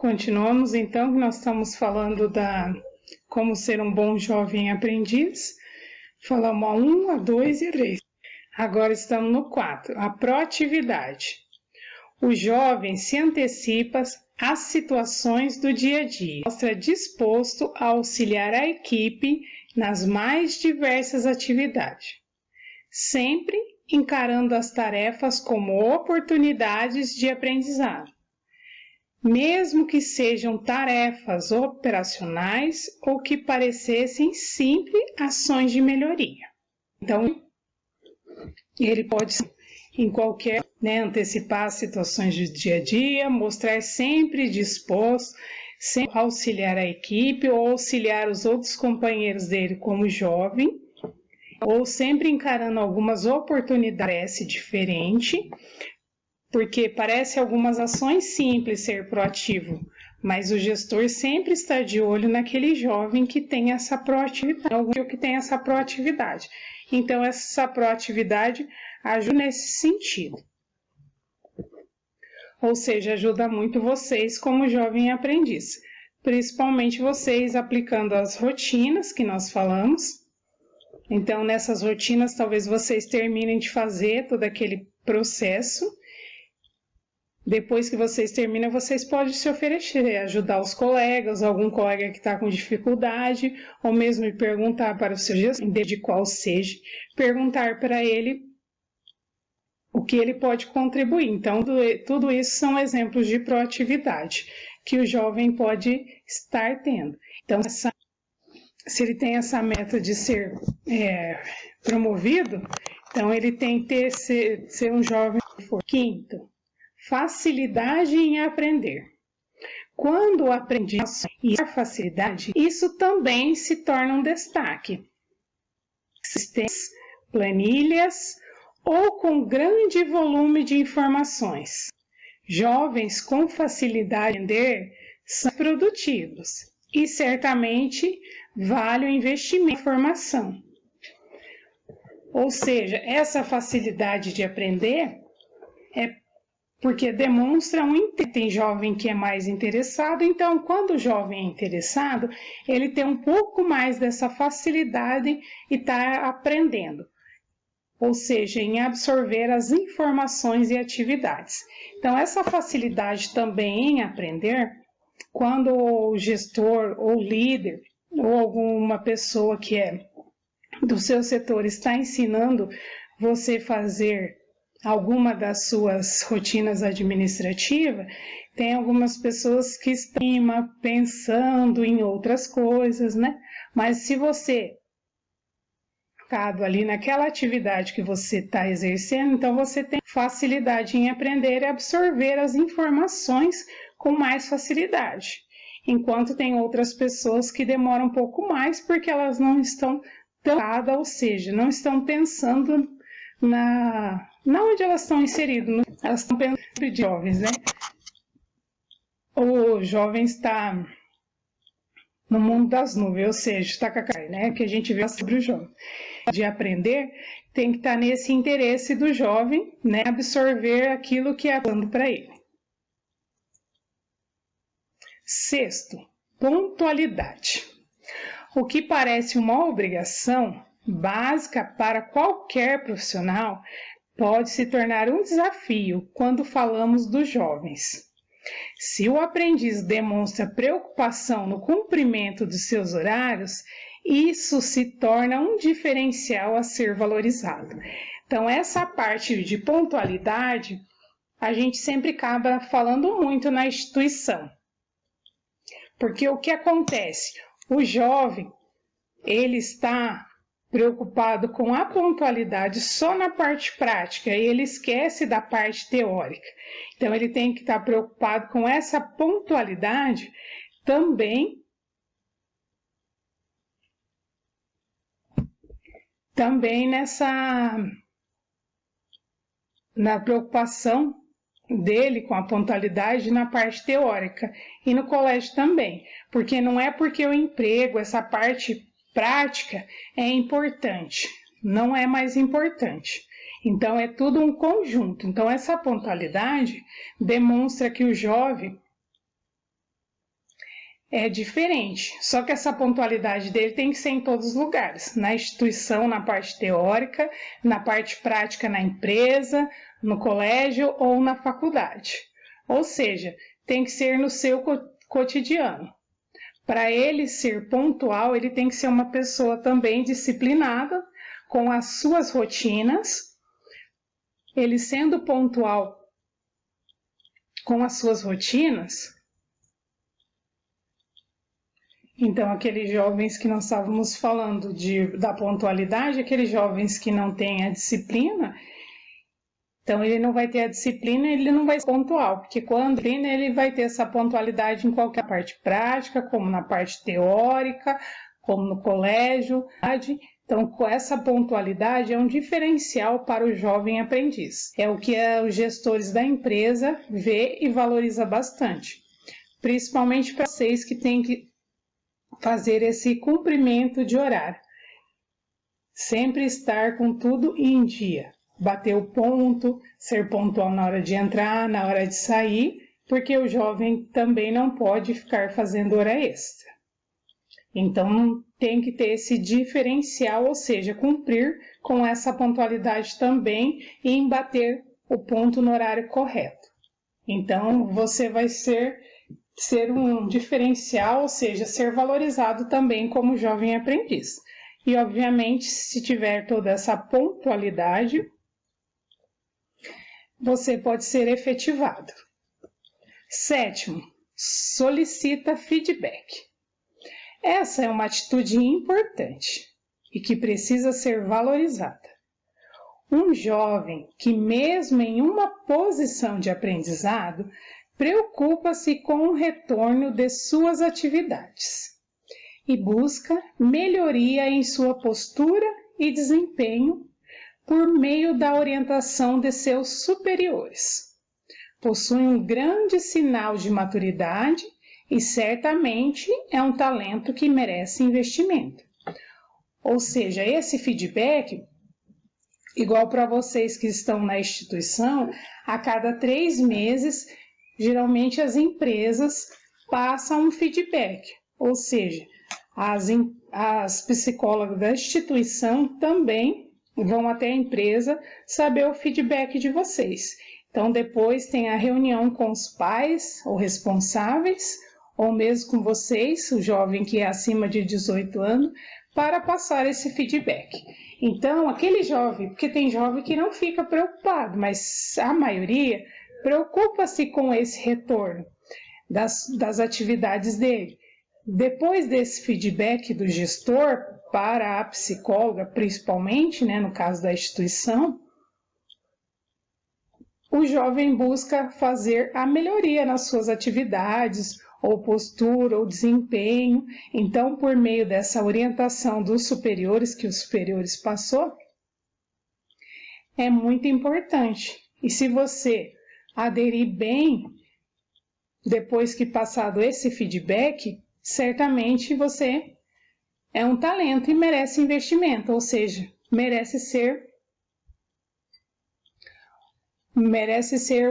Continuamos então, que nós estamos falando da como ser um bom jovem aprendiz. Falamos a 1, a 2 e a 3. Agora estamos no 4, a proatividade. O jovem se antecipa às situações do dia a dia, mostra disposto a auxiliar a equipe nas mais diversas atividades, sempre encarando as tarefas como oportunidades de aprendizado, mesmo que sejam tarefas operacionais ou que parecessem simples ações de melhoria. Então, ele pode, em qualquer, antecipar as situações do dia a dia, mostrar sempre disposto, sempre auxiliar a equipe ou auxiliar os outros companheiros dele como jovem, ou sempre encarando algumas oportunidades diferentes, porque parece algumas ações simples ser proativo, mas o gestor sempre está de olho naquele jovem que tem essa proatividade, algum que tem essa proatividade. Então, essa proatividade ajuda nesse sentido. Ou seja, ajuda muito vocês como jovem aprendiz, principalmente vocês aplicando as rotinas que nós falamos. Então, nessas rotinas, talvez vocês terminem de fazer todo aquele processo. Depois que vocês terminam, vocês podem se oferecer, ajudar os colegas, algum colega que está com dificuldade, ou mesmo perguntar para o seu gestor, de qual seja, perguntar para ele o que ele pode contribuir. Então, tudo isso são exemplos de proatividade que o jovem pode estar tendo. Então, se ele tem essa meta de ser promovido, então ele tem que ser um jovem. Quinto, facilidade em aprender. Quando o aprendiz e a facilidade, isso também se torna um destaque. Sistemas, planilhas ou com grande volume de informações. Jovens com facilidade em aprender são produtivos e certamente vale o investimento em formação. Ou seja, essa facilidade de aprender é porque demonstra um interesse. Tem jovem que é mais interessado, então quando o jovem é interessado, ele tem um pouco mais dessa facilidade e está aprendendo. Ou seja, em absorver as informações e atividades. Então, essa facilidade também em aprender, quando o gestor ou líder ou alguma pessoa que é do seu setor está ensinando você fazer alguma das suas rotinas administrativas, tem algumas pessoas que estão pensando em outras coisas, né? Mas se você ali naquela atividade que você está exercendo, então você tem facilidade em aprender e absorver as informações com mais facilidade. Enquanto tem outras pessoas que demoram um pouco mais porque elas não estão tão, ou seja, não estão pensando na onde elas estão inseridas, elas estão pensando de jovens, né? O jovem está no mundo das nuvens, ou seja, está com a cara, né? Que a gente vê sobre o jovem. De aprender, tem que estar nesse interesse do jovem, né? Absorver aquilo que é dando para ele. Sexto, pontualidade. O que parece uma obrigação básica para qualquer profissional pode se tornar um desafio quando falamos dos jovens. Se o aprendiz demonstra preocupação no cumprimento dos seus horários, isso se torna um diferencial a ser valorizado. Então, essa parte de pontualidade, a gente sempre acaba falando muito na instituição. Porque o que acontece? O jovem, ele está preocupado com a pontualidade só na parte prática e ele esquece da parte teórica. Então, ele tem que estar preocupado com essa pontualidade também na preocupação dele com a pontualidade na parte teórica e no colégio também, porque não é porque o emprego, essa parte prática é importante, não é mais importante. Então é tudo um conjunto. Então essa pontualidade demonstra que o jovem é diferente, só que essa pontualidade dele tem que ser em todos os lugares, na instituição, na parte teórica, na parte prática na empresa, no colégio ou na faculdade. Ou seja, tem que ser no seu cotidiano. Para ele ser pontual, ele tem que ser uma pessoa também disciplinada, com as suas rotinas. Ele sendo pontual com as suas rotinas, então aqueles jovens que nós estávamos falando da pontualidade, aqueles jovens que não têm a disciplina, então ele não vai ter a disciplina, ele não vai ser pontual, porque quando ele vai ter essa pontualidade em qualquer parte prática, como na parte teórica, como no colégio. Então, com essa pontualidade é um diferencial para o jovem aprendiz. É o que os gestores da empresa vê e valoriza bastante, principalmente para vocês que têm que fazer esse cumprimento de horário. Sempre estar com tudo em dia. Bater o ponto, ser pontual na hora de entrar, na hora de sair, porque o jovem também não pode ficar fazendo hora extra. Então, tem que ter esse diferencial, ou seja, cumprir com essa pontualidade também e em bater o ponto no horário correto. Então, você vai ser um diferencial, ou seja, ser valorizado também como jovem aprendiz. E, obviamente, se tiver toda essa pontualidade, você pode ser efetivado. 7º, solicita feedback. Essa é uma atitude importante e que precisa ser valorizada. Um jovem que, mesmo em uma posição de aprendizado, preocupa-se com o retorno de suas atividades e busca melhoria em sua postura e desempenho por meio da orientação de seus superiores. Possui um grande sinal de maturidade e certamente é um talento que merece investimento. Ou seja, esse feedback, igual para vocês que estão na instituição, a cada 3 meses, geralmente as empresas passam um feedback, ou seja, as psicólogas da instituição também vão até a empresa saber o feedback de vocês. Então, depois tem a reunião com os pais ou responsáveis, ou mesmo com vocês, o jovem que é acima de 18 anos, para passar esse feedback. Então, aquele jovem, porque tem jovem que não fica preocupado, mas a maioria preocupa-se com esse retorno das atividades dele. Depois desse feedback do gestor para a psicóloga, principalmente, né, no caso da instituição, o jovem busca fazer a melhoria nas suas atividades, ou postura, ou desempenho. Então, por meio dessa orientação dos superiores, que os superiores passou, é muito importante. E se você aderir bem, depois que passado esse feedback, certamente você é um talento e merece investimento, ou seja, merece ser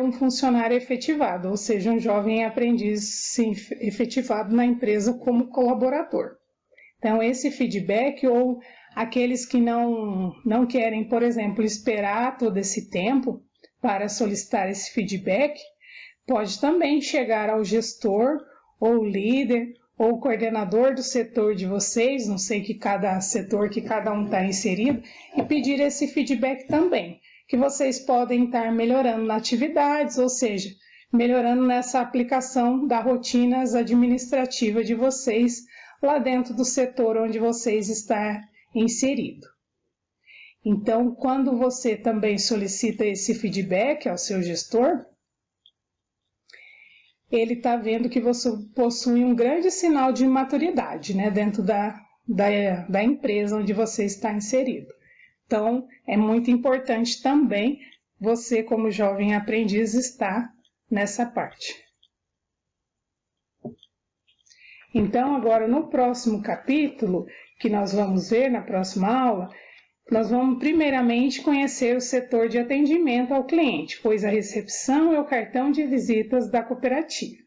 um funcionário efetivado, ou seja, um jovem aprendiz efetivado na empresa como colaborador. Então, esse feedback, ou aqueles que não querem, por exemplo, esperar todo esse tempo para solicitar esse feedback, pode também chegar ao gestor, ou líder, ou coordenador do setor de vocês, não sei que cada setor que cada um está inserido, e pedir esse feedback também, que vocês podem estar melhorando nas atividades, ou seja, melhorando nessa aplicação das rotinas administrativas de vocês lá dentro do setor onde vocês estão inserido. Então, quando você também solicita esse feedback ao seu gestor, ele está vendo que você possui um grande sinal de maturidade, né, dentro da empresa onde você está inserido. Então, é muito importante também você, como jovem aprendiz, estar nessa parte. Então, agora no próximo capítulo, que nós vamos ver na próxima aula, nós vamos primeiramente conhecer o setor de atendimento ao cliente, pois a recepção é o cartão de visitas da cooperativa.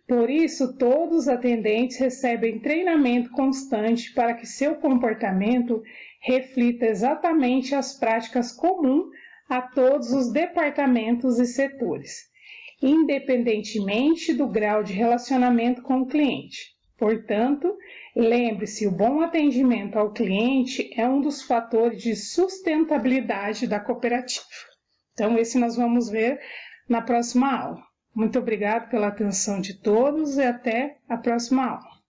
Por isso, todos os atendentes recebem treinamento constante para que seu comportamento reflita exatamente as práticas comuns a todos os departamentos e setores, independentemente do grau de relacionamento com o cliente. Portanto, lembre-se, o bom atendimento ao cliente é um dos fatores de sustentabilidade da cooperativa. Então, esse nós vamos ver na próxima aula. Muito obrigado pela atenção de todos e até a próxima aula.